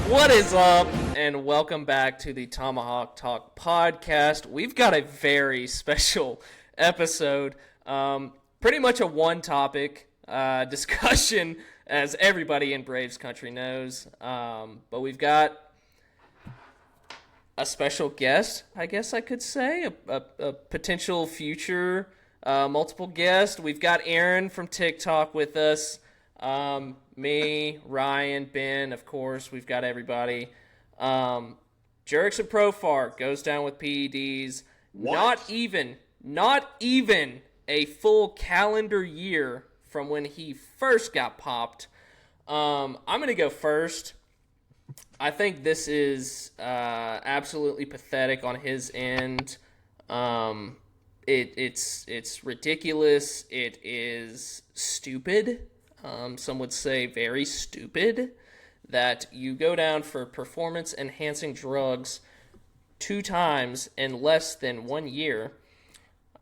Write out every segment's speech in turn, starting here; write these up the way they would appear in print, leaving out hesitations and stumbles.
What is up, and welcome back to the Tomahawk Talk podcast. We've got a very special episode, pretty much a one-topic discussion, as everybody in Braves country knows. But we've got a special guest, I guess I could say, a potential future multiple guest. We've got Erin from TikTok with us. Me, Ryan, Ben, of course, we've got everybody. Jurickson Profar goes down with PEDs. What? Not even a full calendar year from when he first got popped. I'm going to go first. I think this is absolutely pathetic on his end. It's ridiculous. It is stupid. Some would say very stupid, that you go down for performance-enhancing drugs 2 times in less than 1 year,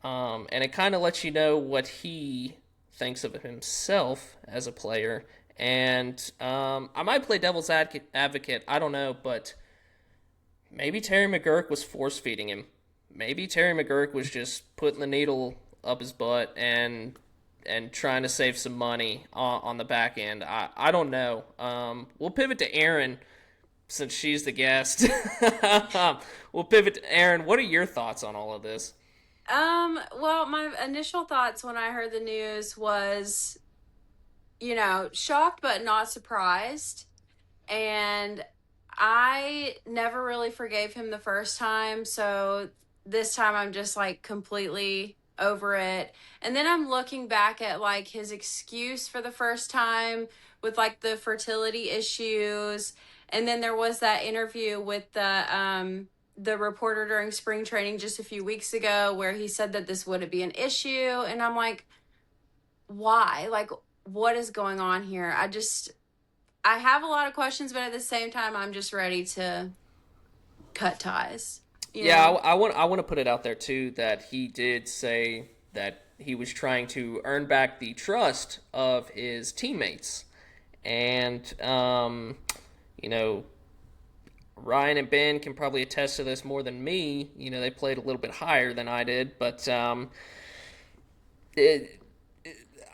and it kind of lets you know what he thinks of himself as a player. And I might play devil's advocate, I don't know, but maybe Terry McGuirk was force-feeding him. Maybe Terry McGuirk was just putting the needle up his butt and trying to save some money on the back end. I don't know. We'll pivot to Erin since she's the guest. We'll pivot to Erin. What are your thoughts on all of this? Well, my initial thoughts when I heard the news was, shocked but not surprised. And I never really forgave him the first time, so this time I'm just completely over it. And then I'm looking back at his excuse for the first time with the fertility issues. And then there was that interview with the reporter during spring training just a few weeks ago where he said that this wouldn't be an issue. And I'm like, why? What is going on here? I have a lot of questions, but at the same time, I'm just ready to cut ties. I want to put it out there too that he did say that he was trying to earn back the trust of his teammates, and Ryan and Ben can probably attest to this more than me. They played a little bit higher than I did, but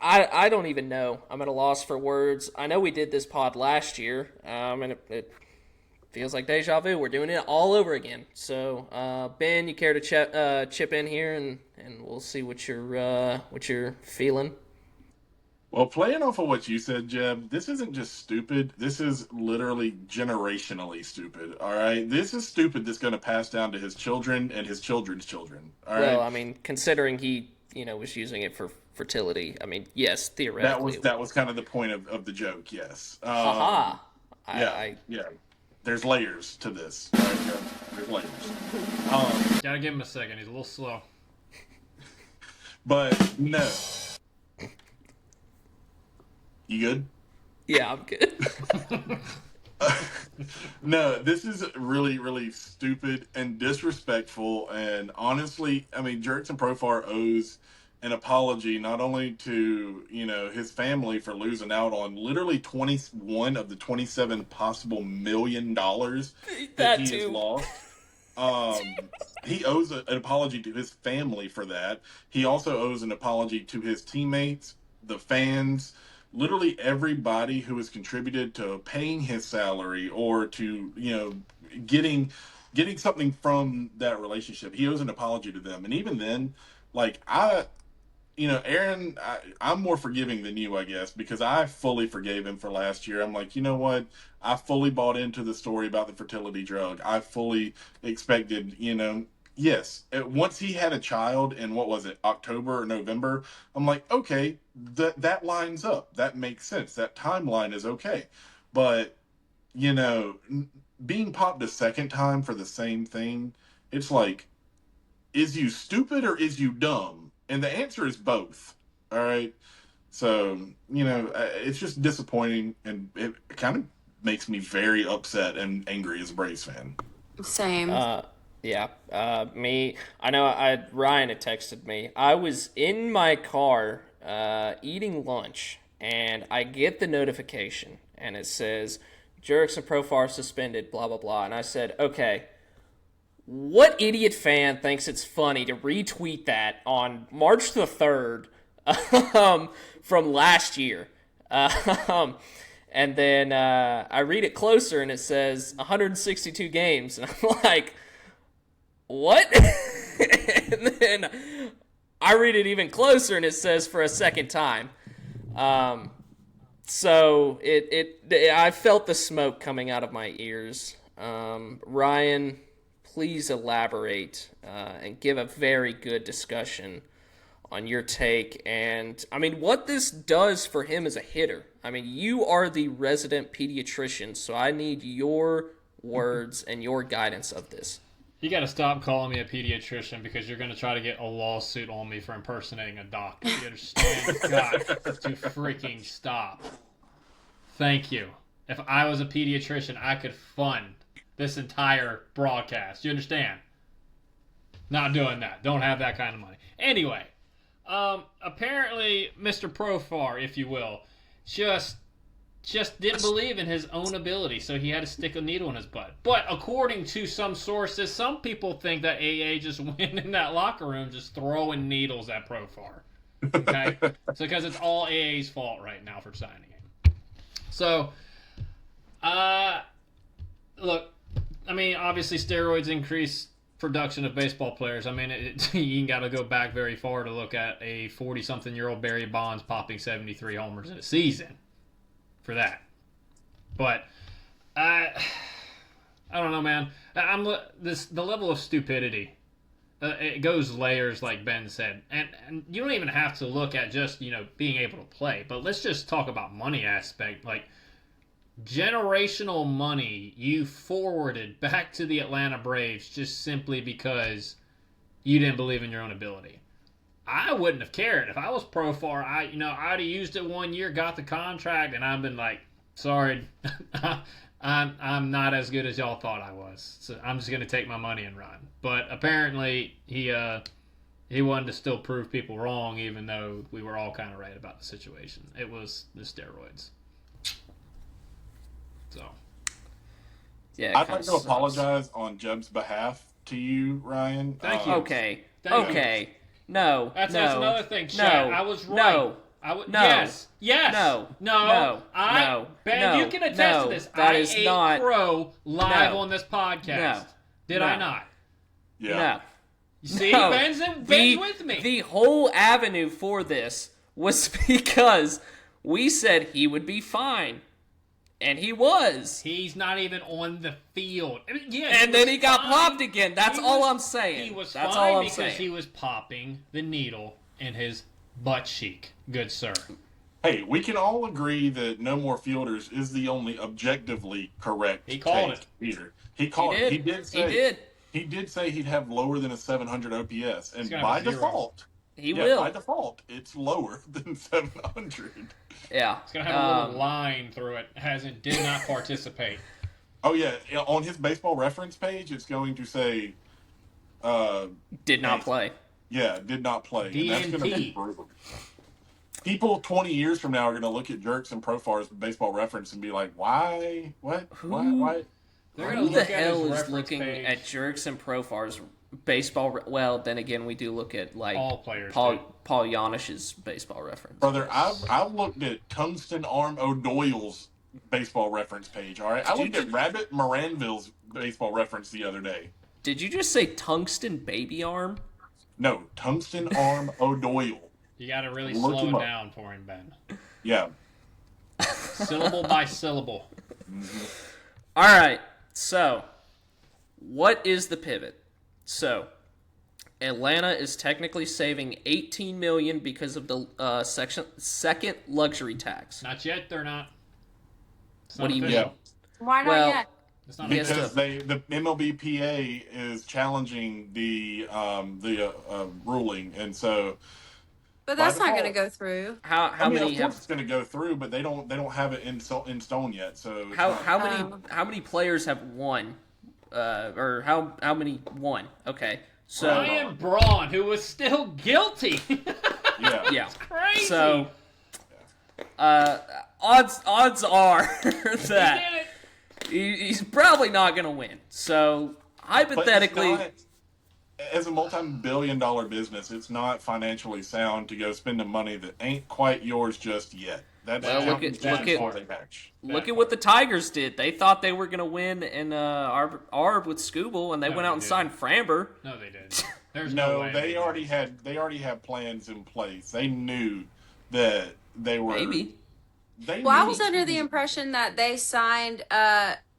I don't even know. I'm at a loss for words. I know we did this pod last year, and it feels like deja vu. We're doing it all over again. So, Ben, you care to chip in here, and we'll see what you're feeling. Well, playing off of what you said, Jeb, this isn't just stupid. This is literally generationally stupid, all right? This is stupid that's going to pass down to his children and his children's children, all right? Well, I mean, considering he, was using it for fertility, I mean, yes, theoretically. That was kind of the point of the joke, yes. Haha. Yeah. There's layers to this. Right? Yeah, there's layers. Gotta give him a second. He's a little slow. But no. You good? Yeah, I'm good. No, this is really, really stupid and disrespectful. And honestly, I mean, Jurickson Profar owes an apology not only to his family for losing out on literally 21 of the 27 possible $1 million that he has lost. He owes an apology to his family for that. He also owes an apology to his teammates, the fans, literally everybody who has contributed to paying his salary or to getting something from that relationship. He owes an apology to them. And even then, Erin, I'm more forgiving than you, I guess, because I fully forgave him for last year. I'm like, you know what? I fully bought into the story about the fertility drug. I fully expected, yes. Once he had a child in, what was it, October or November, I'm like, okay, that lines up. That makes sense. That timeline is okay. But, being popped a second time for the same thing, it's like, is you stupid or is you dumb? And the answer is both. All right. So, it's just disappointing, and it kind of makes me very upset and angry as a Braves fan. Same. Yeah. Me, I know Ryan had texted me. I was in my car eating lunch, and I get the notification, and it says, Jurickson Profar suspended, blah, blah, blah. And I said, okay, what idiot fan thinks it's funny to retweet that on March the 3rd from last year? And then I read it closer, and it says 162 games. And I'm like, what? And then I read it even closer, and it says for a second time. So I felt the smoke coming out of my ears. Ryan, please elaborate and give a very good discussion on your take. And, I mean, what this does for him as a hitter. I mean, you are the resident pediatrician, so I need your words and your guidance of this. You got to stop calling me a pediatrician because you're going to try to get a lawsuit on me for impersonating a doctor. You understand? God, to freaking stop. Thank you. If I was a pediatrician, I could fund this entire broadcast. You understand? Not doing that. Don't have that kind of money. Anyway, apparently Mr. Profar, if you will, just didn't believe in his own ability, so he had to stick a needle in his butt. But according to some sources, some people think that AA just went in that locker room just throwing needles at Profar. Okay? So because it's all AA's fault right now for signing him. So, look, I mean, obviously steroids increase production of baseball players. I mean, you got to go back very far to look at a 40-something-year-old Barry Bonds popping 73 homers in a season for that. But I don't know, man. The level of stupidity. It goes layers, like Ben said, and you don't even have to look at just being able to play. But let's just talk about money aspect, like generational money you forwarded back to the Atlanta Braves just simply because you didn't believe in your own ability. I wouldn't have cared if I was Profar. I'd have used it 1 year, got the contract, and I've been like, sorry, I'm not as good as y'all thought I was. So I'm just gonna take my money and run. But apparently he wanted to still prove people wrong, even though we were all kind of right about the situation. It was the steroids. So yeah, I'd like to apologize on Jeb's behalf to you, Ryan. Thank you. Okay. Thank Okay. No. That's no, another thing, Shaq. No. I was right. No. No. Yes. No. Ben, you can attest to this. That I is ate not crow live No. on this podcast. No. Did No. I not? Yeah. No. You see, No. Ben's with me. The whole avenue for this was because we said he would be fine. And he was. He's not even on the field. I mean, yeah, And then he got fine. popped again. That's all I'm saying. He was That's fine all I'm because saying. he was popping the needle in his butt cheek. Good sir. Hey, we can all agree that no more fielders is the only objectively correct. He called take it. Either. He called it. He did say. He did. He did say he'd have lower than a 700 OPS, and gonna by have a zero. default, He will. By default, it's lower than 700. Yeah. It's going to have a little line through it. Did not participate. Oh yeah, on his baseball reference page, it's going to say, Did not play. Yeah, did not play. And that's going to be DNP. brutal. People 20 years from now are going to look at Jurickson Profar's baseball reference and be like, why? What? Why? They're going Who to the look at his hell is reference looking page. at Jurickson Profar's baseball? Well, then again, we do look at like All players Paul do. Janish's baseball reference. Brother, I've looked at Tungsten Arm O'Doyle's baseball reference page, all right? I looked at Rabbit Moranville's baseball reference the other day. Did you just say tungsten baby arm? No, Tungsten Arm O'Doyle. You got to really Look slow him it up. down for him, Ben. Yeah. Syllable by syllable. All right. So, what is the pivot? So, Atlanta is technically saving $18 million because of the second luxury tax. Not yet, they're not. It's What not do you official. mean? Why not Well, yet? It's not Yes, official. Because the MLBPA is challenging the ruling, and so But that's by not going to default- go through. How I mean, many of course have it's going to go through, but they don't have it in stone yet. So it's not- how many players have won? Or how many won? Okay. So Ryan Braun, who was still guilty. yeah. yeah. Crazy. So odds are He that did it. He's probably not going to win. So, hypothetically... As a multi-billion-dollar business, it's not financially sound to go spend the money that ain't quite yours just yet. That's look at what the Tigers did. They thought they were going to win in Arb with Scooble, and they went out and signed Framber. No, they didn't. There's they already had plans in place. They knew that they were maybe. I was under the impression that they signed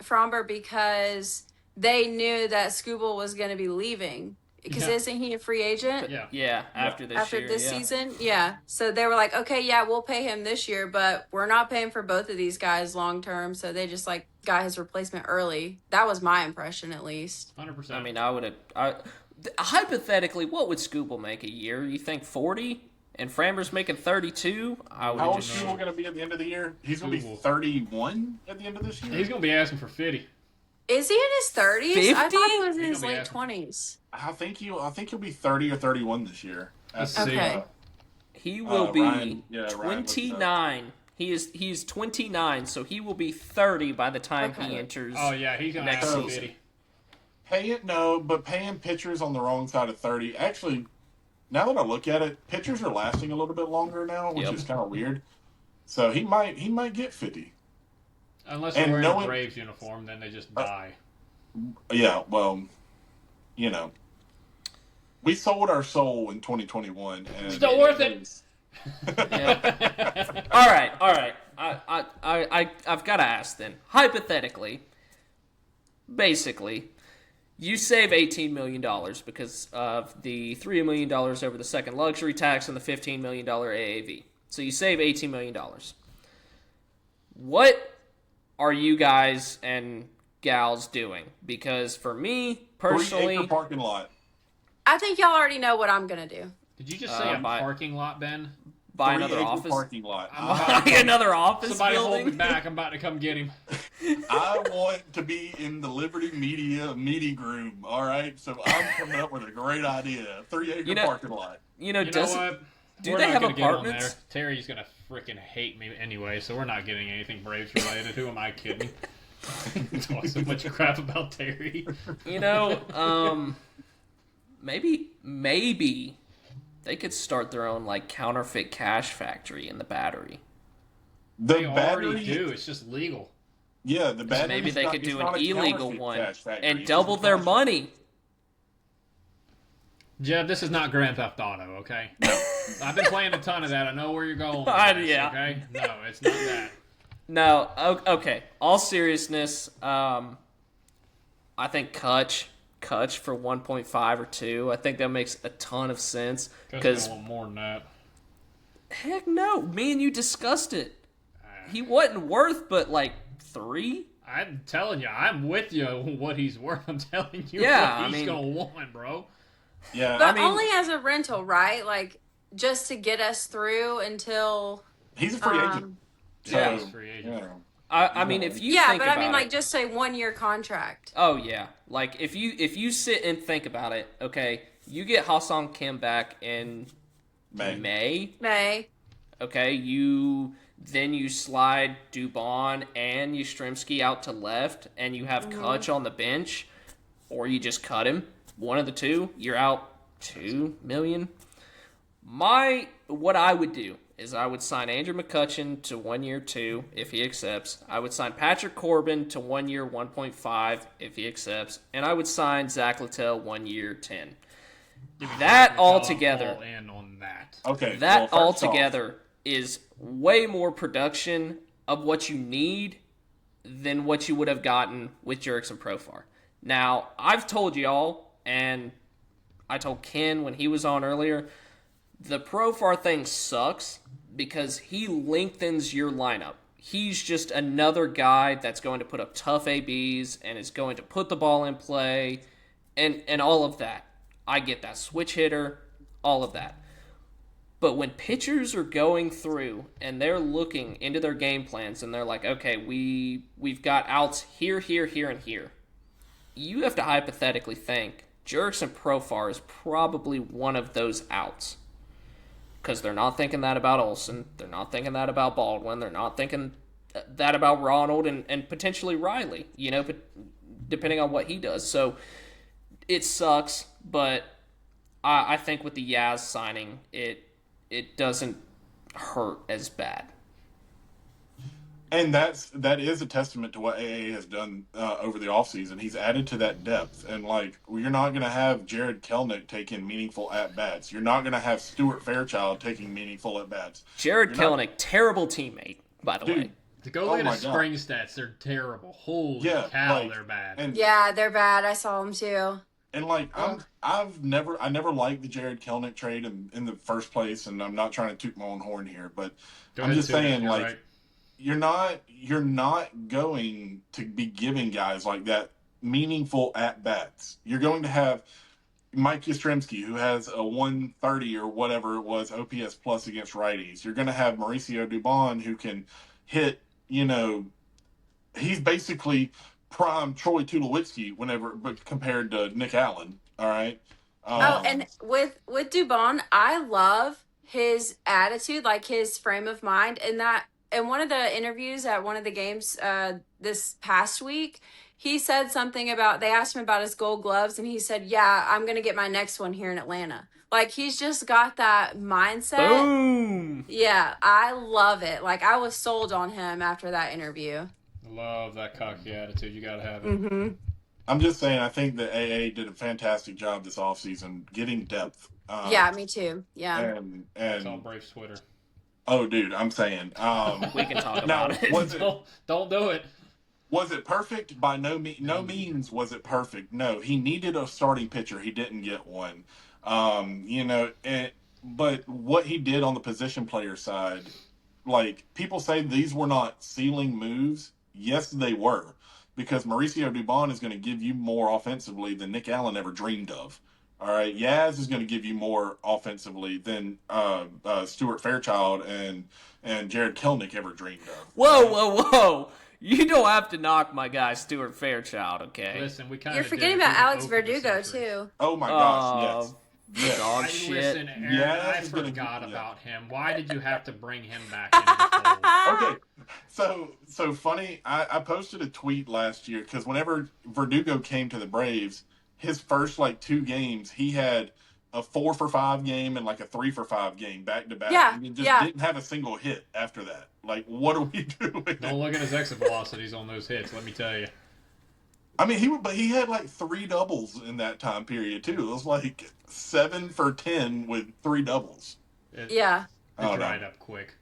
Framber because they knew that Scooble was going to be leaving. Because isn't he a free agent? Yeah. After this season, yeah. So they were like, okay, yeah, we'll pay him this year, but we're not paying for both of these guys long term. So they just got his replacement early. That was my impression, at least. 100%. I mean, hypothetically, what would Scooble make a year? You think 40? And Framber's making 32? How old is Scooble going to be at the end of the year? He's going to be 31 at the end of this year? He's going to be asking for 50. Is he in his 30s? 50? I thought he was in his late 20s. I think he'll be 30 or 31 this year. Okay. He will be 29. He's 29, so he will be 30 by the time he enters. Oh yeah, he's gonna next season. season. Paying pitchers on the wrong side of 30. Actually, now that I look at it, pitchers are lasting a little bit longer now, which is kind of weird. So he might get 50. Unless they're wearing a Braves uniform, then they just die. Yeah, well, we sold our soul in 2021. And still worth it. All right. I've got to ask then. Hypothetically, basically, you save $18 million because of the $3 million over the second luxury tax and the $15 million AAV. So you save $18 million. What are you guys and gals doing? Because for me, personally... 3-acre parking lot. I think y'all already know what I'm going to do. Did you just say a parking lot, Ben? Buy another office? Parking lot. Buy another office Somebody building? hold me back. I'm about to come get him. I want to be in the Liberty Media meeting room, all right? So I'm coming up with a great idea. 3-acre parking lot. You know what? Do they have apartments? Terry's going to freaking hate me anyway, so we're not getting anything Braves related. Who am I kidding? Talk so much crap about Terry. Maybe they could start their own counterfeit cash factory in the Battery. They already do. It's just legal. Yeah, the Battery. Maybe they could do an illegal one and double their money. Jeb, this is not Grand Theft Auto, okay? I've been playing a ton of that. I know where you're going with this, yeah. Okay? No, it's not that. No, okay. All seriousness, I think Kutch for 1.5 or 2. I think that makes a ton of sense. Because I want more than that. Heck no. Me and you discussed it. He wasn't worth but 3. I'm telling you, I'm with you on what he's worth. I'm telling you what he's going to want, bro. Yeah. But only as a rental, right? Just to get us through until... He's a free agent. Yeah, he's a free agent. Yeah. I mean, if you think about it, just say 1-year contract. Oh yeah, if you sit and think about it, okay, you get Ha-Seong Kim back in May. Okay, you slide Dubon and Yastrzemski out to left, and you have Kutch on the bench, or you just cut him. One of the two, you're out $2 million. What I would do is I would sign Andrew McCutchen to 1 year 2 if he accepts. I would sign Patrick Corbin to 1 year 1.5 if he accepts. And I would sign Zach Littell 1 year 10. That all together. Okay. That all together is way more production of what you need than what you would have gotten with Jurickson Profar. Now, I've told y'all, and I told Ken when he was on earlier, the Profar thing sucks because he lengthens your lineup. He's just another guy that's going to put up tough ABs and is going to put the ball in play and all of that. I get that. Switch hitter, all of that. But when pitchers are going through and they're looking into their game plans and they're like, okay, we've got outs here, here, here, and here, you have to hypothetically think Jurickson Profar is probably one of those outs. Because they're not thinking that about Olsen. They're not thinking that about Baldwin. They're not thinking that about Ronald and potentially Riley, but depending on what he does. So it sucks, but I think with the Yaz signing, it doesn't hurt as bad. And that is a testament to what AA has done over the offseason. He's added to that depth. And, you're not going to have Jared Kelnick taking meaningful at-bats. You're not going to have Stuart Fairchild taking meaningful at-bats. Jared Kelnick, terrible teammate, by the way. To go look at his spring stats, they're terrible. Holy cow, they're bad. Yeah, they're bad. I saw them too. And I never liked the Jared Kelnick trade in the first place, and I'm not trying to toot my own horn here, but I'm just saying, right. You're not going to be giving guys like that meaningful at bats. You're going to have Mike Yastrzemski, who has a 130 or whatever it was OPS plus against righties. You're going to have Mauricio Dubon, who can hit. He's basically prime Troy Tulowitzki but compared to Nick Allen. All right. And with Dubon, I love his attitude, like his frame of mind, and that. In one of the interviews at one of the games this past week, he said something about, they asked him about his gold gloves, and he said, yeah, I'm going to get my next one here in Atlanta. He's just got that mindset. Boom! Yeah, I love it. I was sold on him after that interview. Love that cocky attitude. You got to have it. Mm-hmm. I'm just saying, I think that AA did a fantastic job this offseason getting depth. Yeah, me too. Yeah. And it's all Braves Twitter. Oh, dude, I'm saying. We can talk about it. Don't do it. Was it perfect? By no means was it perfect. No, he needed a starting pitcher. He didn't get one. But what he did on the position player side, people say these were not ceiling moves. Yes, they were. Because Mauricio Dubon is going to give you more offensively than Nick Allen ever dreamed of. All right, Yaz is going to give you more offensively than Stuart Fairchild and Jared Kelnick ever dreamed of. Whoa! You don't have to knock my guy Stuart Fairchild, okay? Listen, we kind of. You're forgetting about Alex Verdugo too. Oh my gosh! Yes. Dog shit. Listen, Aaron, I forgot about him. Why did you have to bring him back into the fold? Okay, so funny. I posted a tweet last year because whenever Verdugo came to the Braves, his first 2 games, he had a 4-for-5 game and a 3-for-5 game back to back. Yeah, and didn't have a single hit after that. What are we doing? Don't look at his exit velocities on those hits. Let me tell you. I mean, he had 3 doubles in that time period too. It was 7 for 10 with 3 doubles. It dried up quick.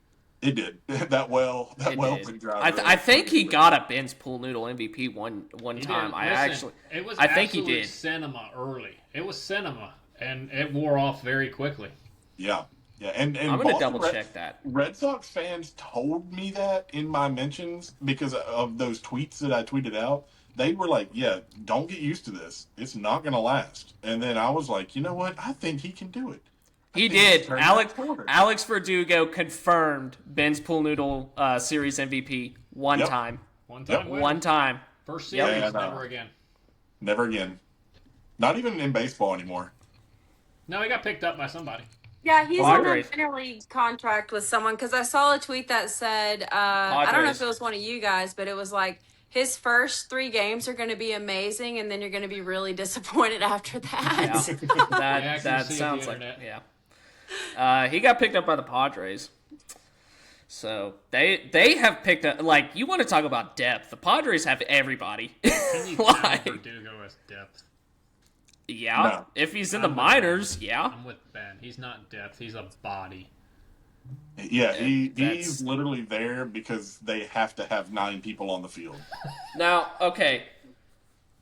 It did. That well could drive. I think he got a Ben's Pool Noodle MVP one time. I think he did. Cinema early. It was cinema, and it wore off very quickly. Yeah. And I'm going to double check that. Red Sox fans told me that in my mentions because of those tweets that I tweeted out. They were like, yeah, don't get used to this. It's not going to last. And then I was like, you know what? I think he can do it. He did. Alex Verdugo confirmed Ben's Pool Noodle Series MVP one time. One time. First series, never again. Never again. Not even in baseball anymore. No, he got picked up by somebody. Yeah, he's on a minor league contract with someone because I saw a tweet that said, I don't know if it was one of you guys, but it was his first 3 games are going to be amazing, and then you're going to be really disappointed after that. Yeah. that sounds like he got picked up by the Padres. So they have picked up, you want to talk about depth. The Padres have everybody. Can you count Verdugo as depth? Yeah. No. If he's in the minors, yeah. I'm with Ben. He's not depth. He's a body. Yeah, he's literally there because they have to have 9 people on the field. Now, okay,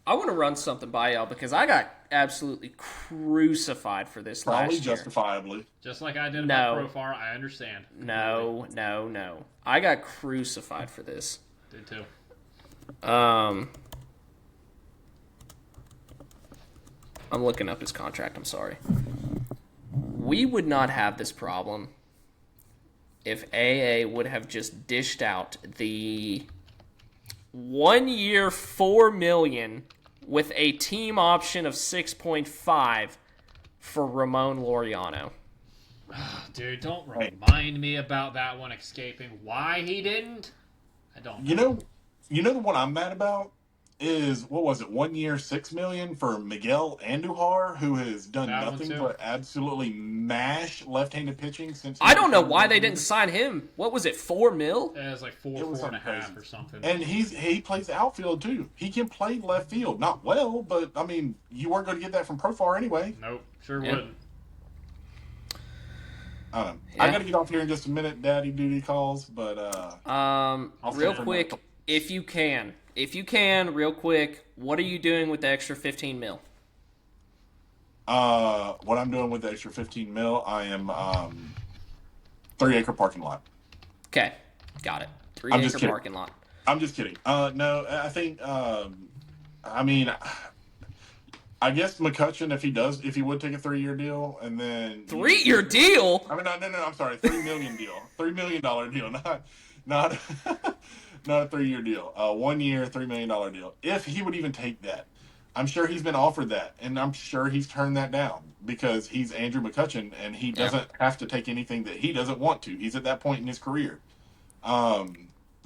I want to run something by y'all because I got absolutely crucified for this last year. Justifiably. Just like I did about Profar, I understand. No. I got crucified for this. Did too. I'm looking up his contract, I'm sorry. We would not have this problem if AA would have just dished out the 1 year $4 million with a team option of 6.5 for Ramon Laureano. Dude, don't remind me about that one escaping. Why he didn't? I don't You know. know, the one I'm mad about is, what was it? 1 year, $6 million for Miguel Andujar, who has done That one nothing too. but absolutely mash left-handed pitching since he I don't know became why they available. didn't sign him. What was it, 4 mil? It was like It was four and a something half crazy. or something. And he plays outfield too. He can play left field, not well, but I mean, you weren't going to get that from Profar anyway. Nope, sure Yeah. wouldn't. I don't know. Yeah. I got to get off here in just a minute. Daddy duty calls, but Real stay quick, for if you can, real quick, what are you doing with the extra 15 mil? what I'm doing with the extra 15 mil, I am 3-acre parking lot. Okay, got it. I'm just 3-acre kidding. parking lot. I'm just kidding. No, I think. I mean, I guess McCutcheon, if he would take a 3-year deal, and then 3-year deal? I mean, no. I'm sorry, $3 million deal, $3 million deal, not not a 3-year deal. 1 year, $3 million deal. If he would even take that, I'm sure he's been offered that, and I'm sure he's turned that down because he's Andrew McCutcheon, and he doesn't have to take anything that he doesn't want to. He's at that point in his career.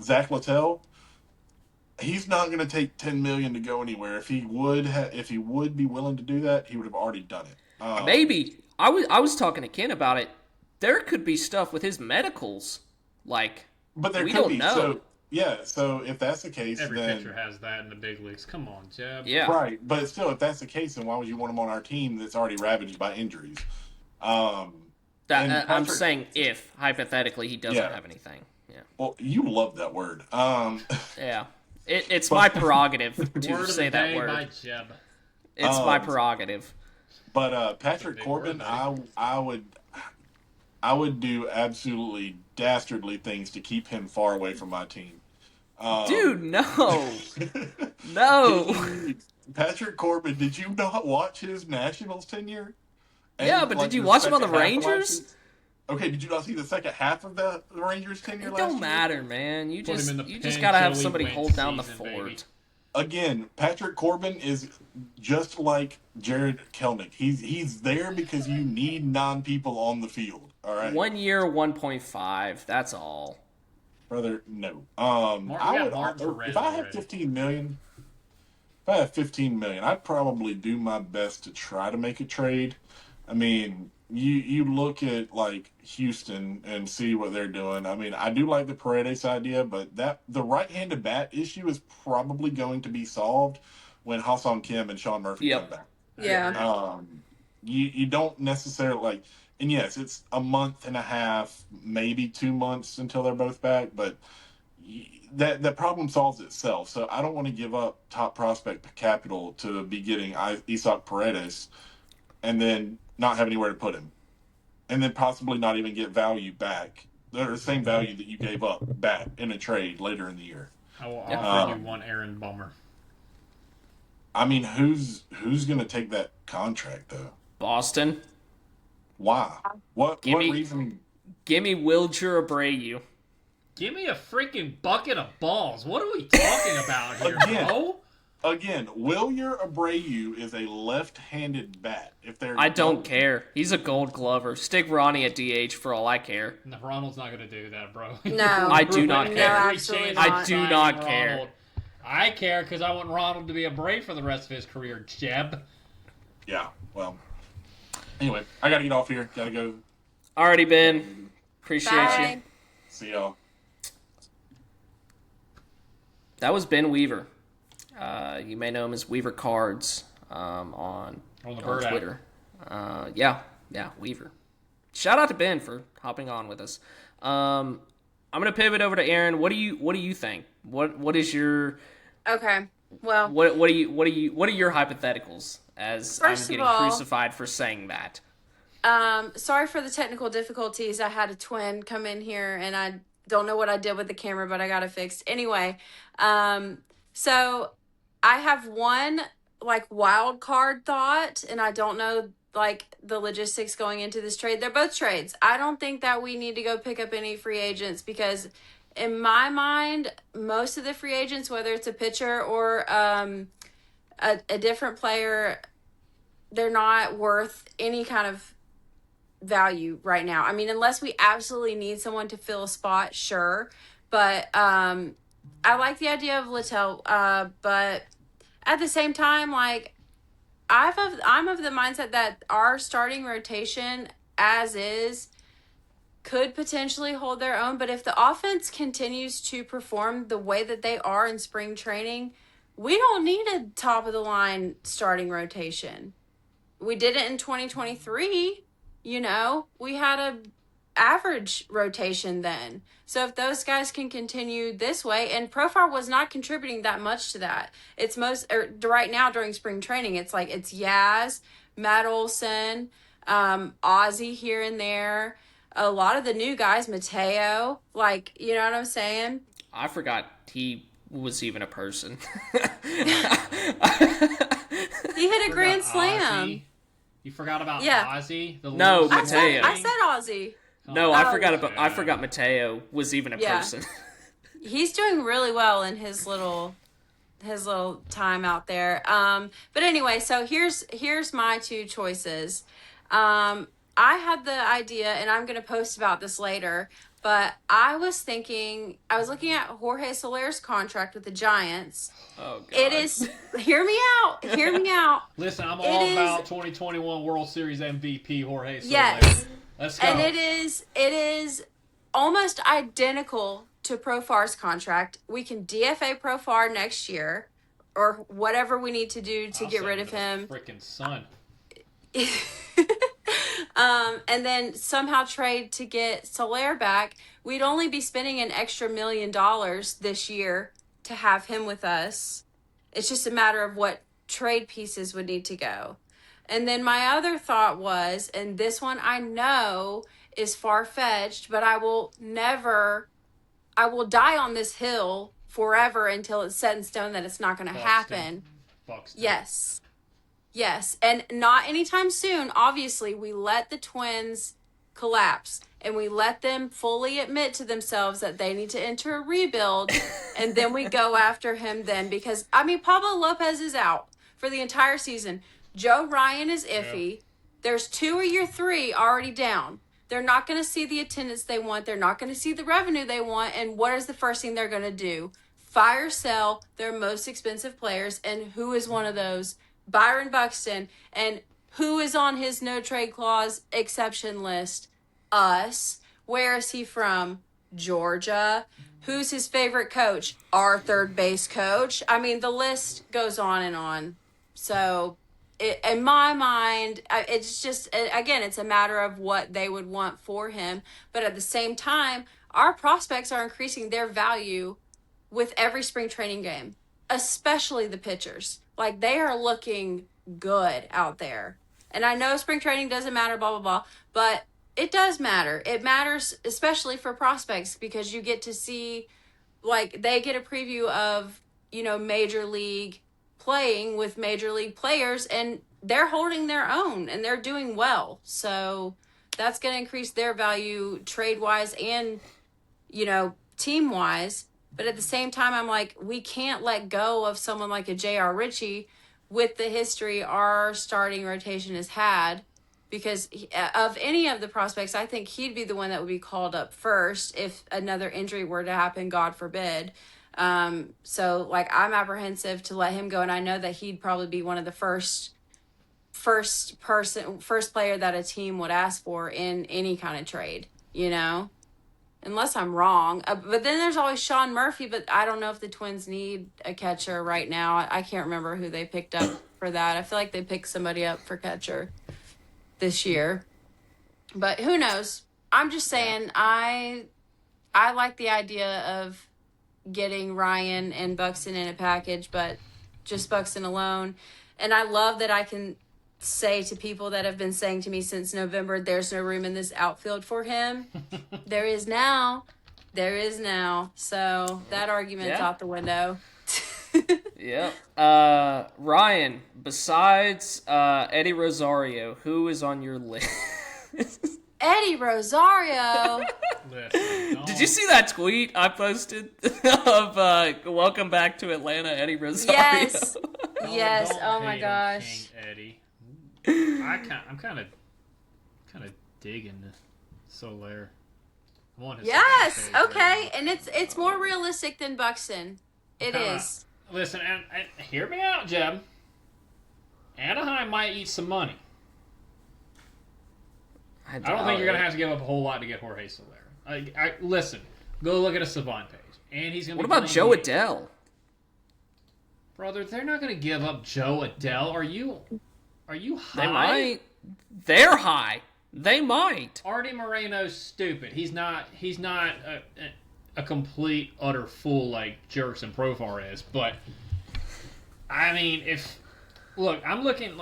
Zach Littell, he's not going to take $10 million to go anywhere. If he would be willing to do that, he would have already done it. Maybe. I was talking to Ken about it. There could be stuff with his medicals. Like, But there we could don't be. know. So if that's the case, Every then pitcher has that in the big leagues. Come on, Jeb. Yeah. right. But still, if that's the case, then why would you want him on our team that's already ravaged by injuries? And I'm Patrick- saying if, hypothetically, he doesn't Yeah. have anything. Yeah. Well, you love that word. Yeah. It's my prerogative Word to of say the that day word. by Jeb. It's my prerogative. But Patrick big Corbin, word, I would do absolutely dastardly things to keep him far away from my team. Dude, no. No. Patrick Corbin, did you not watch his Nationals tenure? Yeah, but did you watch him on the Rangers? Okay, did you not see the second half of the Rangers tenure It last don't year? matter, man. You Put just him in the you just pen gotta have till he somebody wins hold down the season, baby. fort. Again, Patrick Corbin is just like Jared Kelnick. He's there because you need 9 people on the field. All right, 1 year, 1.5. That's all. brother. No. Martin I for would Red if I had already. 15 million. If I have 15 million, I'd probably do my best to try to make a trade. I mean, you look at like Houston and see what they're doing. I mean, I do like the Paredes idea, but the right-handed bat issue is probably going to be solved when Ha-Seong Kim and Sean Murphy Yep. come back. Yeah. You don't necessarily like, and yes, it's a month and a half, maybe 2 months until they're both back, but that problem solves itself. So I don't want to give up top prospect capital to be getting Isaac Paredes and then not have anywhere to put him, and then possibly not even get value back, or the same value that you gave up back in a trade later in the year. I will Yeah. offer you one Aaron Bummer. I mean, who's going to take that contract though? Boston, Why? What Gimme- reason? give me Wilger Abreu. Give me a freaking bucket of balls. What are we talking about here, Again. bro? Again, Wilyer Abreu is a left-handed bat. If they're I don't care. He's a Gold Glover. Stick Ronnie at DH for all I care. No, Ronald's not going to do that, bro. No. I do not No, care. absolutely chance not. I do signing not care. Ronald. I care because I want Ronald to be a Brave for the rest of his career, Jeb. Yeah. Well. Anyway, I gotta get off here. Gotta go. Alrighty, Ben. Appreciate Bye. you. See y'all. That was Ben Weaver. You may know him as Weaver Cards on On the Bird app. Twitter. Yeah, Weaver. Shout out to Ben for hopping on with us. I'm gonna pivot over to Aaron. What do you think? What is your Okay. Well, what are your hypotheticals as I'm First of getting all- crucified for saying that? sorry for the technical difficulties. I had a twin come in here and I don't know what I did with the camera, but I got it fixed. Anyway, so I have one like wild card thought, and I don't know like the logistics going into this trade. They're both trades. I don't think that we need to go pick up any free agents because in my mind, most of the free agents, whether it's a pitcher or a different player, they're not worth any kind of value right now. I mean, unless we absolutely need someone to fill a spot, sure. But I like the idea of Littell, but at the same time, like I'm of the mindset that our starting rotation as is could potentially hold their own, but if the offense continues to perform the way that they are in spring training, we don't need a top of the line starting rotation. We did it in 2023, we had a average rotation then. So if those guys can continue this way, and Profar was not contributing that much to that. It's right now during spring training, it's like it's Yaz, Matt Olson, Ozzy here and there. A lot of the new guys, Mateo, like, you know what I'm saying? I forgot he was even a person. He hit a grand slam. Ozzy. You forgot about Yeah. Ozzy? No, Mateo. I said Ozzy. No, I forgot Mateo was even a person. He's doing really well in his little time out there. But anyway, so here's my two choices. I had the idea, and I'm going to post about this later, but I was looking at Jorge Soler's contract with the Giants. Oh, God. It is, hear me out. Listen, I'm all about 2021 World Series MVP Jorge Soler. Yes. Let's go. And it is almost identical to Profar's contract. We can DFA Profar next year, or whatever we need to do to get rid of him. Freaking son. And then somehow trade to get Soler back. We'd only be spending an extra $1 million this year to have him with us. It's just a matter of what trade pieces would need to go. And then my other thought was, and this one I know is far-fetched, but I will die on this hill forever until it's set in stone that it's not going to happen. Buxton. Yes. And not anytime soon. Obviously, we let the Twins collapse and we let them fully admit to themselves that they need to enter a rebuild. And then we go after him then, because, Pablo Lopez is out for the entire season. Joe Ryan is iffy. Yeah. There's 2 of your 3 already down. They're not going to see the attendance they want. They're not going to see the revenue they want. And what is the first thing they're going to do? Fire sell their most expensive players. And who is one of those? Byron Buxton. And who is on his no trade clause exception list? Us. Where is he from? Georgia. Who's his favorite coach? Our third base coach. The list goes on and on. So, in my mind, it's just, again, it's a matter of what they would want for him. But at the same time, our prospects are increasing their value with every spring training game, especially the pitchers. Like, they are looking good out there. And I know spring training doesn't matter, blah, blah, blah, but it does matter. It matters especially for prospects, because you get to see, like, they get a preview of, major league playing with major league players, and they're holding their own and they're doing well. So that's going to increase their value trade-wise and, team-wise. But at the same time, I'm like, we can't let go of someone like a J.R. Ritchie with the history our starting rotation has had, because of any of the prospects, I think he'd be the one that would be called up first if another injury were to happen, God forbid. So, like, I'm apprehensive to let him go, and I know that he'd probably be one of the first player that a team would ask for in any kind of trade, unless I'm wrong. But then there's always Sean Murphy, but I don't know if the Twins need a catcher right now. I can't remember who they picked up for that. I feel like they picked somebody up for catcher this year, but who knows? I'm just saying, I like the idea of getting Ryan and Buxton in a package, but just Buxton alone. And I love that I can say to people that have been saying to me since November, there's no room in this outfield for him. There is now. So that argument's out the window. Yeah. Ryan, besides Eddie Rosario, who is on your list? Eddie Rosario. Did you see that tweet I posted of welcome back to Atlanta, Eddie Rosario? Yes. Oh my gosh. King Eddie. I'm kind of digging the Soler. Won his Yes. second stage Okay. rating. And it's more realistic than Buxton. It is. Listen, and hear me out, Jeb. Anaheim might eat some money. I don't think you're going to have to give up a whole lot to get Jorge Soler. Listen, go look at a Savant page. And he's going to. What about Joe Adell? Brother, they're not going to give up Joe Adell. Are you high? They might. They're high. They might. Artie Moreno's stupid. He's not a complete, utter fool like Jurickson Profar is. But, I mean, I'm looking...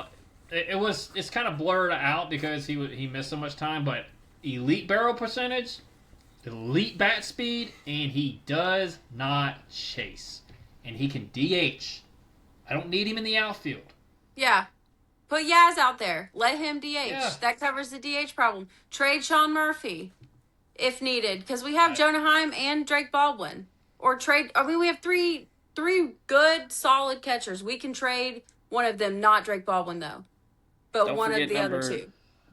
It's kind of blurred out because he missed so much time, but elite barrel percentage, elite bat speed, and he does not chase. And he can DH. I don't need him in the outfield. Yeah. Put Yaz out there. Let him DH. Yeah. That covers the DH problem. Trade Sean Murphy if needed, because we have Jonah Heim and Drake Baldwin. Or trade. I mean, we have three good, solid catchers. We can trade one of them, not Drake Baldwin though, but Don't one of forget the other two.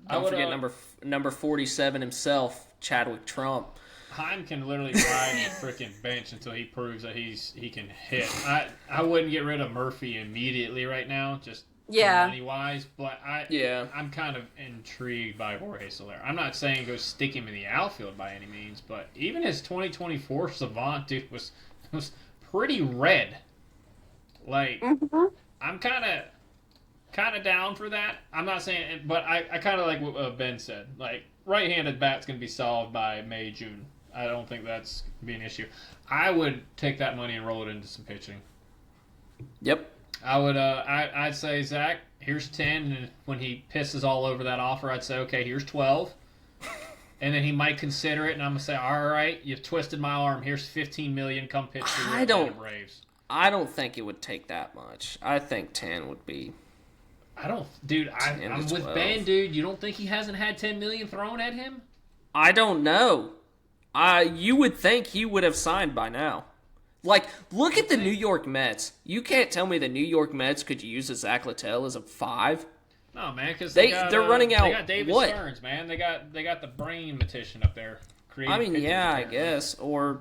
Don't forget number 47 himself, Chadwick Trump. Heim can literally ride the freaking bench until he proves that he can hit. I wouldn't get rid of Murphy immediately right now, just money wise, but I'm kind of intrigued by Jorge Soler. I'm not saying go stick him in the outfield by any means, but even his 2024 Savant dude was pretty red. Like I'm kind of down for that. I'm not saying, but I kind of like what Ben said. Like right-handed bat's gonna be solved by May, June. I don't think that's gonna be an issue. I would take that money and roll it into some pitching. Yep. I would. I'd say, Zach, here's 10, and when he pisses all over that offer, I'd say, okay, here's 12, and then he might consider it, and I'm gonna say, all right, you've twisted my arm. Here's $15 million. Come pitch for the Atlanta Braves. I don't think it would take that much. I think 10 would be. I'm with Ben, dude. You don't think he hasn't had $10 million thrown at him? I don't know. You would think he would have signed by now. Like, look at the New York Mets. You can't tell me the New York Mets could use a Zach Littell as a 5. No, man, because they're running out. They got David Stearns, man. They got the brain matician up there. I mean, yeah, I guess, or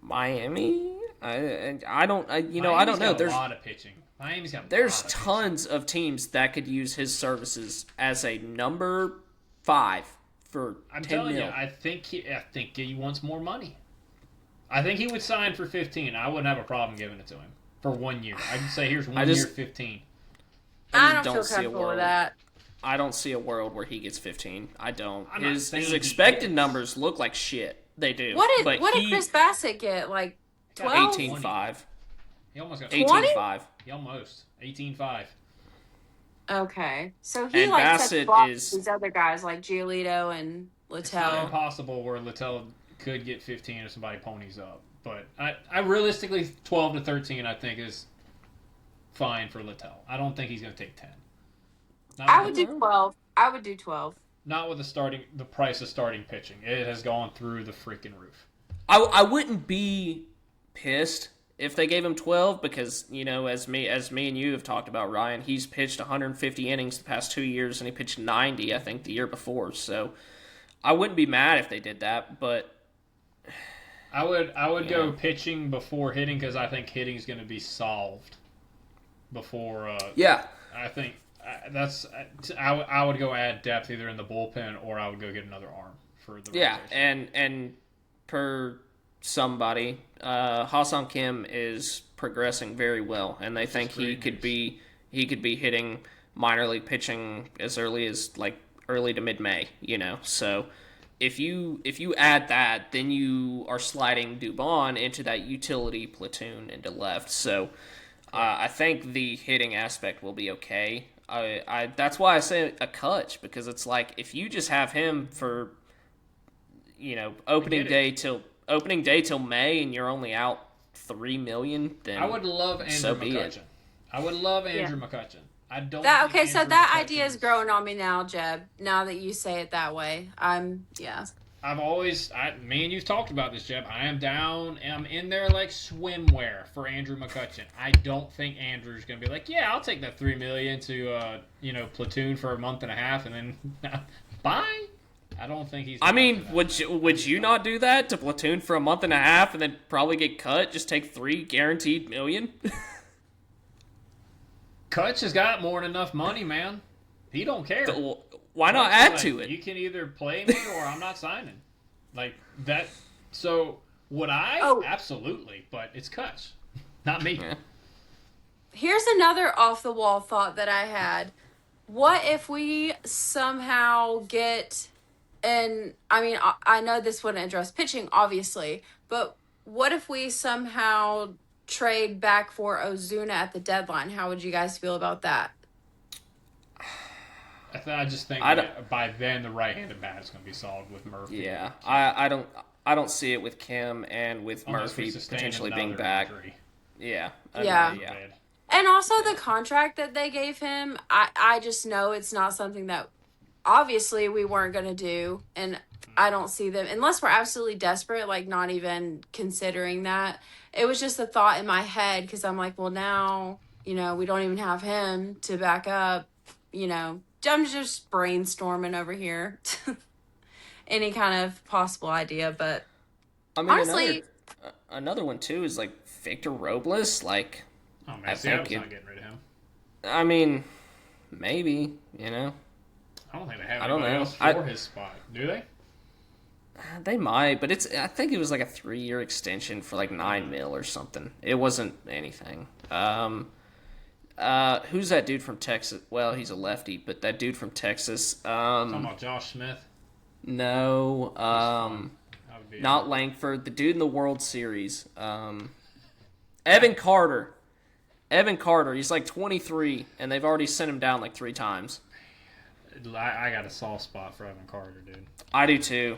Miami. I don't know. There's a lot of pitching. There's tons of teams that could use his services as a number 5 for I'm 10 telling mil. you, I think he wants more money. I think he would sign for 15. I wouldn't have a problem giving it to him for 1 year. I'd say here's 1 year, 15. I don't feel comfortable with that. I don't see a world where he gets 15. I don't. I'm His not saying expected numbers look like shit. They do. What did Chris Bassett get? Like 12? 18.5. He almost got 18.5. He almost 18.5. Okay, so he And like Bassett sets these other guys like Giolito and It's not Littell. impossible where Littell could get 15 if somebody ponies up. But I realistically, 12 to 13, I think, is fine for Littell. I don't think he's going to take 10. I would do 12. I would do 12. Not with the price of starting pitching. It has gone through the freaking roof. I wouldn't be pissed if they gave him 12 because, you know, as me and you have talked about, Ryan, he's pitched 150 innings the past 2 years and he pitched 90, I think, the year before. So I wouldn't be mad if they did that, but I would go pitching before hitting because I think hitting is going to be solved before. I think I would go add depth either in the bullpen or I would go get another arm for the rotation. and per somebody, Ha-Seong Kim is progressing very well, and they think he could be hitting minor league pitching as early to mid-May. You know, so. If you add that, then you are sliding Dubon into that utility platoon into left. So I think the hitting aspect will be okay. That's why I say a Kutch, because it's like if you just have him for, you know, opening day till May and you're only out $3 million, then I would love Andrew McCutchen. I would love Andrew McCutchen. I don't. Okay, so that idea is growing on me now, Jeb. Now that you say it that way, Me and you've talked about this, Jeb. I am down. I'm in there like swimwear for Andrew McCutchen. I don't think Andrew's gonna be like, yeah, I'll take that $3 million to platoon for a month and a half, and then bye. I don't think he's. I mean, would you not do that to platoon for a month and a half and then probably get cut? Just take $3 guaranteed million. Kutch has got more than enough money, man. He don't care. Why not add to it? You can either play me or I'm not signing. Like that. So would I? Oh. Absolutely, but it's Kutch, not me. Yeah. Here's another off the wall thought that I had. What if we somehow get, and I mean, I know this wouldn't address pitching, obviously, but what if we somehow trade back for Ozuna at the deadline? How would you guys feel about that? I just think by then the right-handed bat is going to be solid with Murphy. Yeah, I don't see it with Kim and with Murphy potentially being back. Injury. Yeah. Yeah. And also the contract that they gave him, I just know it's not something that obviously we weren't going to do. And I don't see them, unless we're absolutely desperate, like not even considering that. It was just a thought in my head because I'm like, well, now, we don't even have him to back up, I'm just brainstorming over here. Any kind of possible idea, but I mean, honestly, another one too is like Victor Robles. Like, oh man, Seattle's not getting rid of him. I mean, maybe I don't think they have anybody else for his spot, do they? They might, but I think it was like a 3-year extension for like $9 million or something. It wasn't anything. Who's that dude from Texas? Well, he's a lefty, but that dude from Texas. Talking about Josh Smith? No, not Langford. The dude in the World Series. Evan Carter. Evan Carter. He's like 23, and they've already sent him down like 3 times. I got a soft spot for Evan Carter, dude. I do too.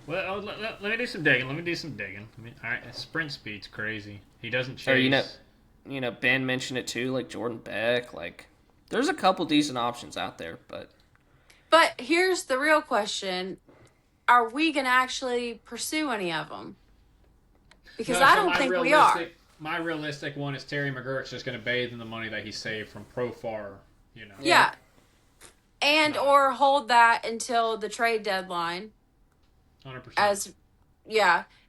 Well, let me do some digging. All right, sprint speed's crazy. He doesn't chase. Or Ben mentioned it too, like Jordan Beck. Like, there's a couple decent options out there, but here's the real question: are we gonna actually pursue any of them? Because I don't think we are. My realistic one is Terry McGurk's just gonna bathe in the money that he saved from Profar. Yeah. And or hold that until the trade deadline. 100%.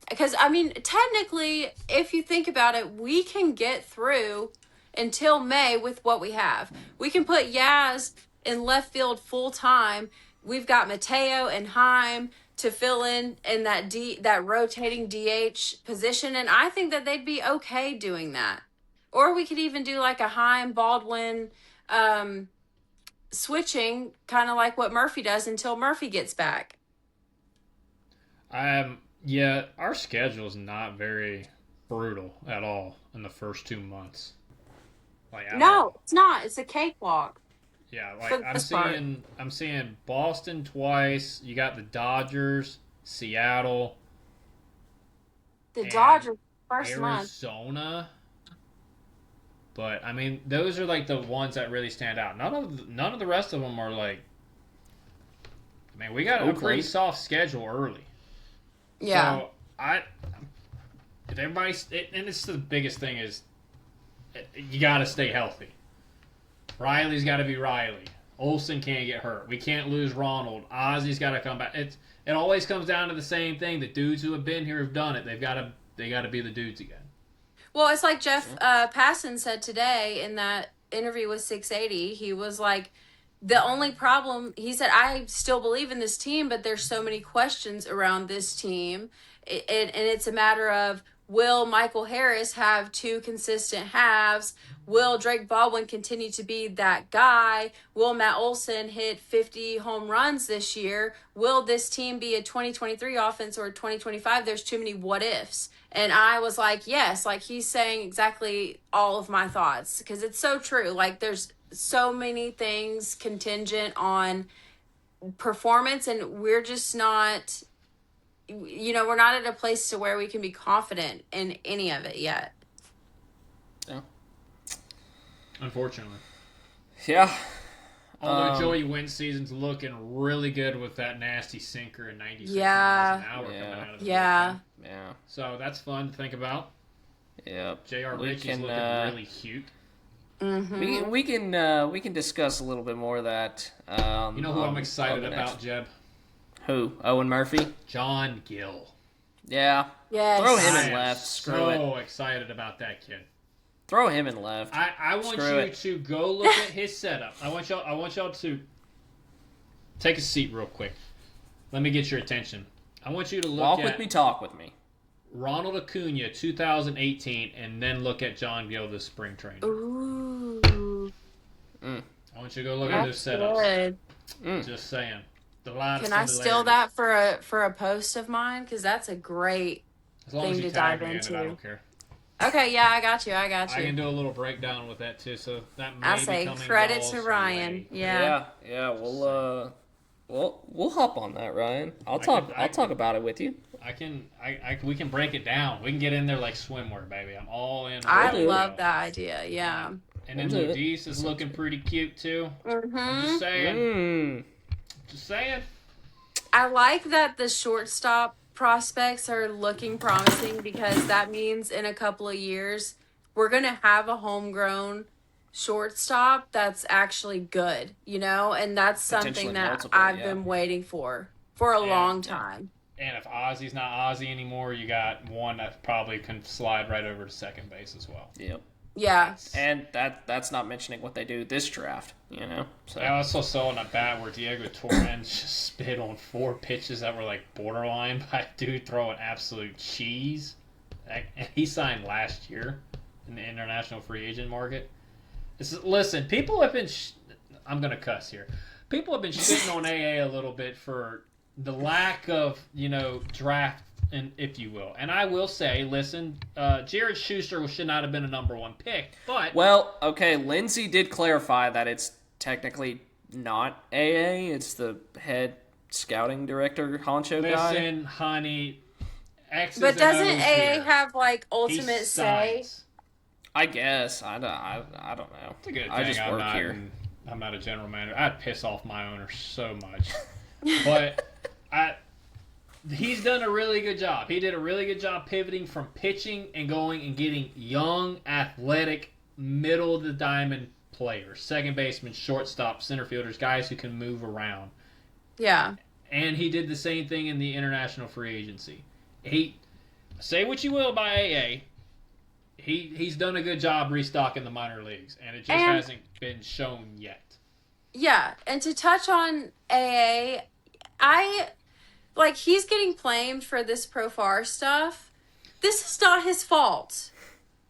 Because, I mean, technically, if you think about it, we can get through until May with what we have. We can put Yaz in left field full time. We've got Mateo and Heim to fill in that rotating DH position, and I think that they'd be okay doing that. Or we could even do like a Heim Baldwin switching, kind of like what Murphy does until Murphy gets back. Yeah, our schedule is not very brutal at all in the first 2 months. It's not. It's a cakewalk. Yeah, I'm seeing Boston twice. You got the Dodgers, Seattle, the Dodgers first month, Arizona. But I mean, those are like the ones that really stand out. None of the rest of them are like. I mean, we got a pretty soft schedule early. Yeah. So if everybody's, and it's the biggest thing is, you got to stay healthy. Riley's got to be Riley. Olsen can't get hurt. We can't lose Ronald. Ozzy's got to come back. It always comes down to the same thing. The dudes who have been here have done it. They got to be the dudes again. Well, it's like Jeff Passan said today in that interview with 680. He was like, the only problem, he said, I still believe in this team, but there's so many questions around this team. And it's a matter of, will Michael Harris have 2 consistent halves? Will Drake Baldwin continue to be that guy? Will Matt Olson hit 50 home runs this year? Will this team be a 2023 offense or a 2025? There's too many what ifs. And I was like, yes, like he's saying exactly all of my thoughts, because it's so true. Like there's so many things contingent on performance, and we're just not, we're not at a place to where we can be confident in any of it yet. Yeah. Unfortunately. Yeah. Although Joey Wynn season's looking really good with that nasty sinker and 96 miles an hour coming out of the bullpen. Yeah. So that's fun to think about. Yep. J.R. Ritchie's looking really cute. We can discuss a little bit more of that. You know who I'm excited about, Jeb? Who? Owen Murphy? John Gill. Yeah. Yes. Throw him I in am left. Screw it. so excited about that kid. Throw him in left. I want Screw you it. to go look at his setup. I want y'all to take a seat real quick. Let me get your attention. I want you to look Walk at with me, talk with me. Ronald Acuna 2018 and then look at John Gill this spring training. Ooh. I want you to go look at those That's setups. good. Just saying. The line of Can I steal similarities. that for a post of mine? Because that's a great As long as thing you to tag dive me in it, into. I don't care. Okay, yeah, I got you. I can you. do a little breakdown with that too. So that may I be say coming credit y'all's to Ryan. way. Yeah. Yeah. We'll hop on that, Ryan. I'll talk about it with you. We can break it down. We can get in there like swimwear, baby. I'm all in. I do it. love that idea. Yeah. And then We'll do it. Luis is looking pretty cute too. I'm Mm-hmm. just saying. Mm. Just saying. I like that the shortstop prospects are looking promising because that means in a couple of years we're going to have a homegrown shortstop that's actually good, and that's something Potentially that multiple, I've yeah. been waiting for a long time. And if Ozzy's not Ozzy anymore, you got one that probably can slide right over to second base as well. Yep. Yeah. And that's not mentioning what they do this draft, So I also saw in a bat where Diego Torrens just spit on 4 pitches that were like borderline by a dude throwing absolute cheese. And he signed last year in the international free agent market. Listen, people have been... I'm going to cuss here. People have been shitting on AA a little bit for the lack of, draft, and if you will. And I will say, listen, Jared Schuster should not have been a number 1 pick, but... Well, okay, Lindsay did clarify that it's technically not AA. It's the head scouting director, honcho guy. Listen, honey, X's But and doesn't O's AA here. have like He ultimate say? signs. I guess. I don't know. It's a good thing I just work here. I'm not a general manager. I'd piss off my owner so much. But he's done a really good job. He did a really good job pivoting from pitching and going and getting young, athletic, middle of the diamond players. Second baseman, shortstop, center fielders, guys who can move around. Yeah. And he did the same thing in the international free agency. Say what you will about AA. He's done a good job restocking the minor leagues, and it just hasn't been shown yet. Yeah, and to touch on AA, he's getting blamed for this Profar stuff. This is not his fault.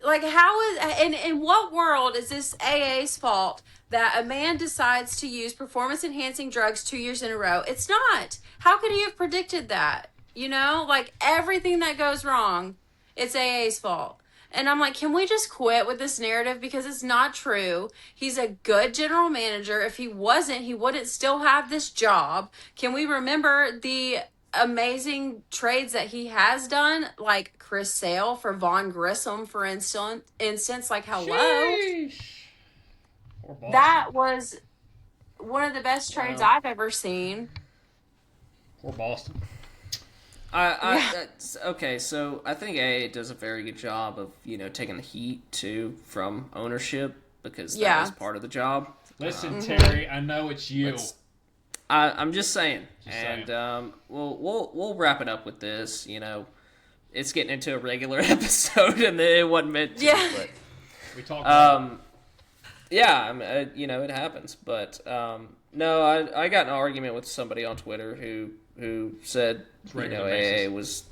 In what world is this AA's fault that a man decides to use performance-enhancing drugs 2 years in a row? It's not. How could he have predicted that? Everything that goes wrong, it's AA's fault. And I'm like, can we just quit with this narrative? Because it's not true. He's a good general manager. If he wasn't, he wouldn't still have this job. Can we remember the amazing trades that he has done? Like Chris Sale for Vaughn Grissom, for instance. Hello. Sheesh. Poor Boston. That was one of the best trades I've ever seen. Poor Boston. Okay, so I think AA does a very good job of, taking the heat, too, from ownership, because that is part of the job. Listen, Terry, I know it's you. I'm just saying. Saying. We'll wrap it up with this, It's getting into a regular episode, and it wasn't meant to, but... We talked it happens, but, no, I got in an argument with somebody on Twitter who said, AA was,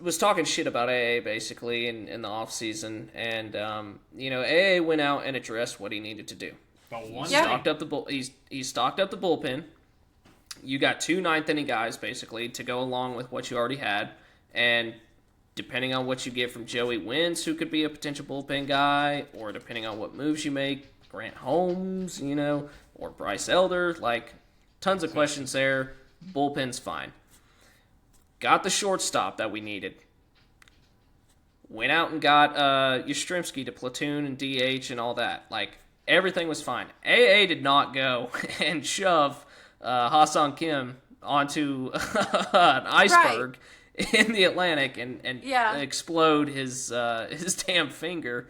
was talking shit about AA basically in the off season, and AA went out and addressed what he needed to do. He stocked up the bullpen. You got 2 ninth-inning guys basically to go along with what you already had, and depending on what you get from Joey Wentz, who could be a potential bullpen guy, or depending on what moves you make, Grant Holmes, or Bryce Elder, tons of questions there. Bullpen's fine. Got the shortstop that we needed. Went out and got Yastrzemski to platoon and DH and all that. Everything was fine. AA did not go and shove Ha-Seong Kim onto an iceberg in the Atlantic and Yeah. explode his damn finger,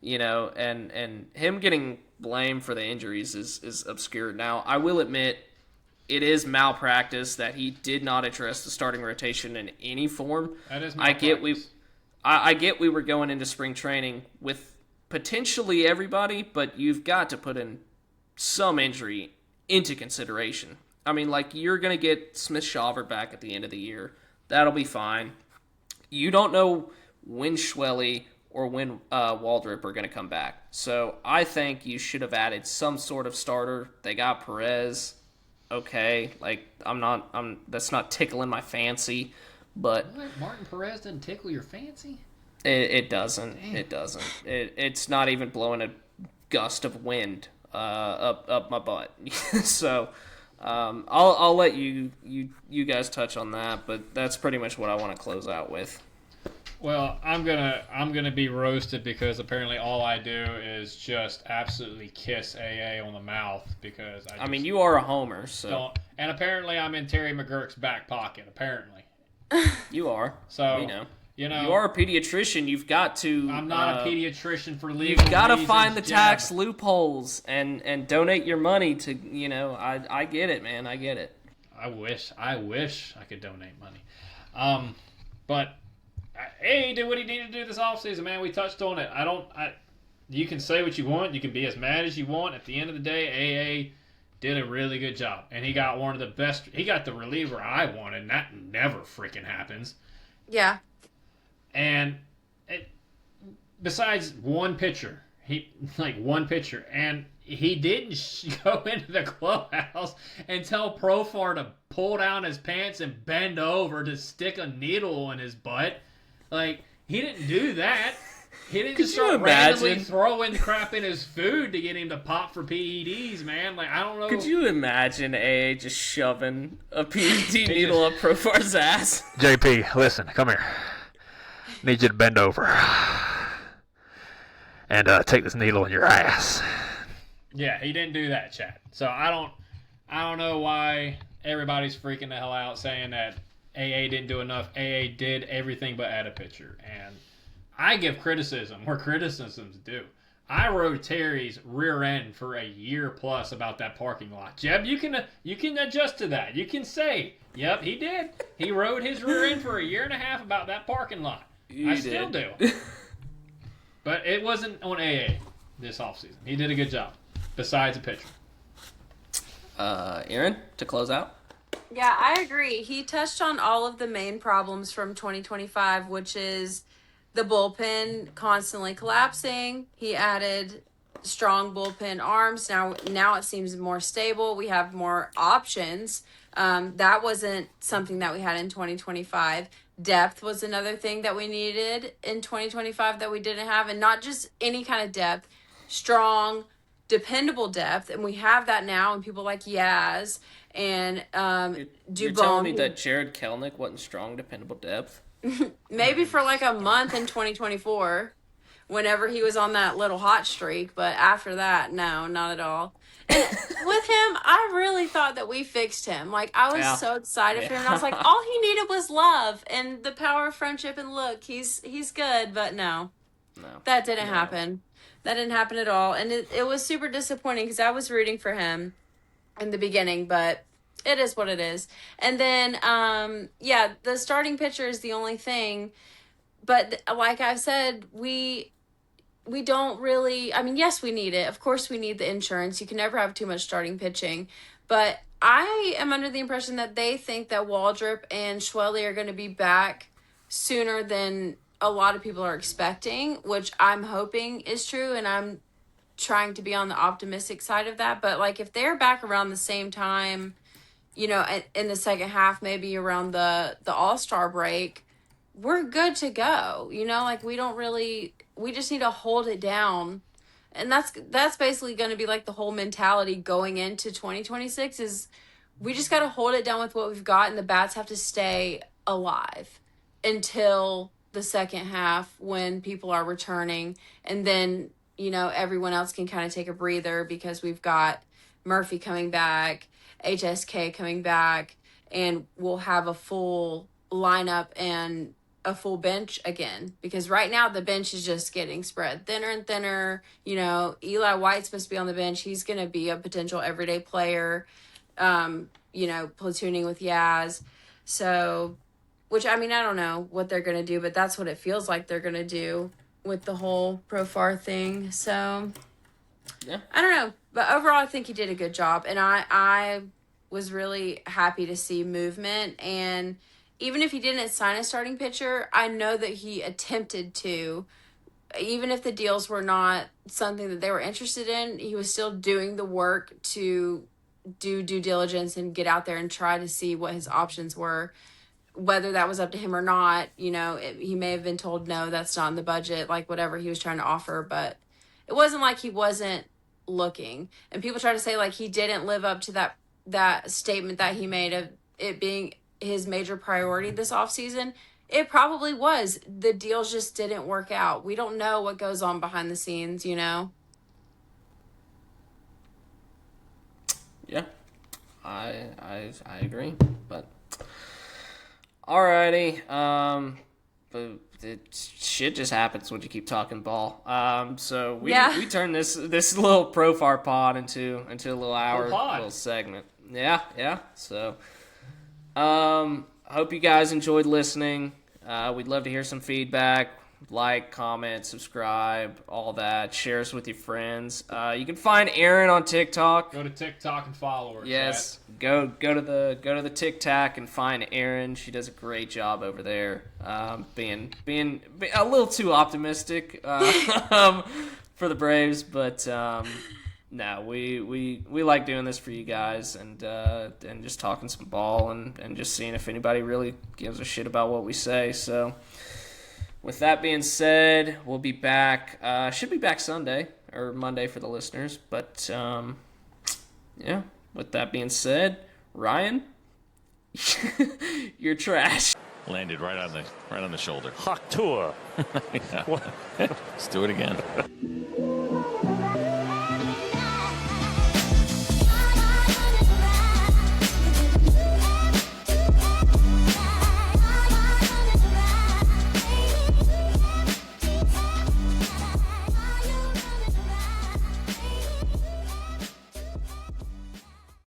and him getting blamed for the injuries is obscure. Now, I will admit, it is malpractice that he did not address the starting rotation in any form. That is malpractice. I get we were going into spring training with potentially everybody, but you've got to put in some injury into consideration. I mean, like, you're going to get Smith-Shawver back at the end of the year. That'll be fine. You don't know when Schwelly or when Waldrop are going to come back. So I think you should have added some sort of starter. They got Perez. Okay, like, that's not tickling my fancy, but What? Martin Perez doesn't tickle your fancy? it doesn't. Damn. It doesn't. It's not even blowing a gust of wind up my butt. So I'll let you guys touch on that, but that's pretty much what I want to close out with. Well, I'm gonna be roasted because apparently all I do is just absolutely kiss AA on the mouth because I mean, you are a homer, so don't. And apparently I'm in Terry McGurk's back pocket. Apparently, you are. so We know. you know You are a pediatrician. You've got to. I'm not a pediatrician for legal You've got to reasons, find the Jeb. tax loopholes and donate your money to. I get it, man. I get it. I wish I could donate money, but. AA did what he needed to do this offseason, man. We touched on it. You can say what you want. You can be as mad as you want. At the end of the day, AA did a really good job. And he got one of the best. He got the reliever I wanted, and that never freaking happens. Yeah. And besides one pitcher, and he didn't go into the clubhouse and tell Profar to pull down his pants and bend over to stick a needle in his butt. Like, he didn't do that. He didn't just start randomly throwing crap in his food to get him to pop for PEDs, man. Like, I don't know. Could you imagine AA just shoving a PED needle up Profar's ass? JP, listen, come here. Need you to bend over and take this needle in your ass. Yeah, he didn't do that, Chad. So I don't know why everybody's freaking the hell out saying that AA didn't do enough. AA did everything but add a pitcher. And I give criticism where criticism's due. I rode Terry's rear end for a year plus about that parking lot. Jeb, you can adjust to that. You can say, yep, he did. He rode his rear end for a year and a half about that parking lot. I still do. But it wasn't on AA this offseason. He did a good job, besides a pitcher. Erin, to close out? Yeah, I agree. He touched on all of the main problems from 2025, which is the bullpen constantly collapsing. He added strong bullpen arms. Now it seems more stable. We have more options. That wasn't something that we had in 2025. Depth was another thing that we needed in 2025 that we didn't have, and not just any kind of depth, strong, dependable depth, and we have that now. And people like Yaz and You're telling me that Jared Kelnick wasn't strong, dependable depth? Maybe for like a month in 2024, whenever he was on that little hot streak, but after that, no, not at all. And with him, I really thought that we fixed him. Like, I was so excited for him. And I was like, all he needed was love and the power of friendship, and look, he's good. But no, that didn't happen. That didn't happen at all. And it was super disappointing because I was rooting for him in the beginning, but it is what it is. And then, the starting pitcher is the only thing. But like I've said, we don't really, I mean, yes, we need it. Of course, we need the insurance. You can never have too much starting pitching. But I am under the impression that they think that Waldrop and Schwelly are going to be back sooner than a lot of people are expecting, which I'm hoping is true. And I'm trying to be on the optimistic side of that. But like, if they're back around the same time, in the second half, maybe around the All-Star break, we're good to go. Like, we just need to hold it down. And that's basically going to be like the whole mentality going into 2026 is we just got to hold it down with what we've got, and the bats have to stay alive until the second half when people are returning. And then, everyone else can kind of take a breather because we've got Murphy coming back, HSK coming back, and we'll have a full lineup and a full bench again, because right now the bench is just getting spread thinner and thinner. You know, Eli White's supposed to be on the bench. He's going to be a potential everyday player, you know, platooning with Yaz. So, which, I mean, I don't know what they're going to do, but that's what it feels like they're going to do with the whole Profar thing. So, Yeah. I don't know. But overall, I think he did a good job. And I was really happy to see movement. And even if he didn't sign a starting pitcher, I know that he attempted to. Even if the deals were not something that they were interested in, he was still doing the work to do due diligence and get out there and try to see what his options were. Whether that was up to him or not, you know, he may have been told, no, that's not in the budget, like whatever he was trying to offer. But it wasn't like he wasn't looking. And people try to say like he didn't live up to that statement that he made of it being his major priority this offseason. It probably was. The deals just didn't work out. We don't know what goes on behind the scenes, you know? Yeah, I agree. But alrighty, but shit just happens when you keep talking ball. So we turn this little Profar pod into a little hour, little segment. Yeah. So, hope you guys enjoyed listening. We'd love to hear some feedback. Like, comment, subscribe, all that. Share us with your friends. You can find Erin on TikTok. Go to TikTok and follow her. Yes, go to the TikTok and find Erin. She does a great job over there. Being a little too optimistic for the Braves, but no, we like doing this for you guys and just talking some ball and just seeing if anybody really gives a shit about what we say. So, with that being said, we'll be back. Should be back Sunday or Monday for the listeners. But yeah. With that being said, Ryan, you're trash. Landed right on the shoulder. Hawk tour. Let's do it again.